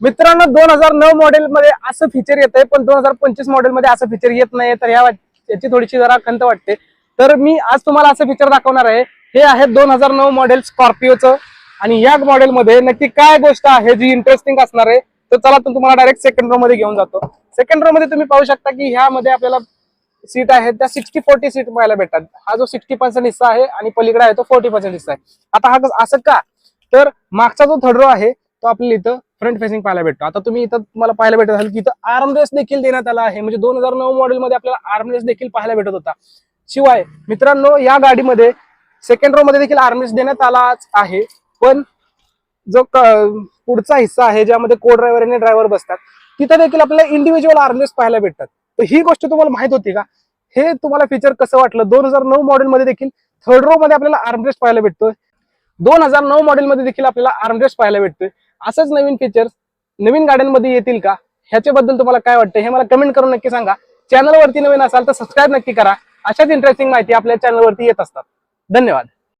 मित्रांनो 2009 मॉडेल मध्ये असं फीचर येत आहे, पण 2025 मॉडेल मध्ये असं फीचर येत नाही, तर याची थोडीशी जरा खंत वाटते. तर मी आज तुम्हाला असं फीचर दाखवणार आहे. हे आहे 2009 मॉडेल स्कॉर्पिओचं, आणि या मॉडेल मध्ये नक्की काय गोष्ट आहे जी इंटरेस्टिंग असणार आहे. तर चला तुम्हाला डायरेक्ट सेकंड रो मध्ये घेऊन जातो. सेकंड रो मध्ये तुम्ही पाहू शकता की ह्यामध्ये आपल्याला सीट आहे त्या 60-40 सीट पाहायला भेटतात. हा जो 60% हिस्सा आहे आणि पलीकडे आहे तो 40% हिस्सा आहे. आता हा असं का, तर मागचा जो थर्ड रो आहे तो आपल्याला इथं फ्रंट फेसिंग पाहायला भेटतो. आता तुम्ही इथं तुम्हाला पाहायला भेटत असेल की इथं आर्मरेस्ट देखील देण्यात आला आहे. म्हणजे 2009 मॉडेल मध्ये आपल्याला आर्मरेस्ट देखील पाहायला भेटत होता. शिवाय मित्रांनो या गाडीमध्ये सेकंड रो मध्ये देखील आर्मरेस्ट देण्यात आलाच आहे, पण जो पुढचा हिस्सा आहे ज्यामध्ये को ड्रायव्हर आणि ड्रायव्हर बसतात तिथे देखील आपल्याला इंडिव्हिज्युअल आर्मरेस्ट पाहायला भेटतात. तर ही गोष्ट तुम्हाला माहित होती का? हे तुम्हाला फीचर कसं वाटलं? 2009 मॉडेल मध्ये देखील थर्ड रो मध्ये आपल्याला आर्मरेस्ट पाहायला भेटतोय. 2009 मॉडेल मध्ये देखील आपल्याला आर्मरेस्ट पाहायला भेटतोय. असंच नवीन फीचर्स नवीन गाड्यांमध्ये येतील का, ह्याच्याबद्दल तुम्हाला काय वाटतं हे मला कमेंट करून नक्की सांगा. चॅनलवरती नवीन असाल तर सबस्क्राईब नक्की करा. अशाच इंटरेस्टिंग माहिती आपल्या चॅनलवरती येत असतात. धन्यवाद.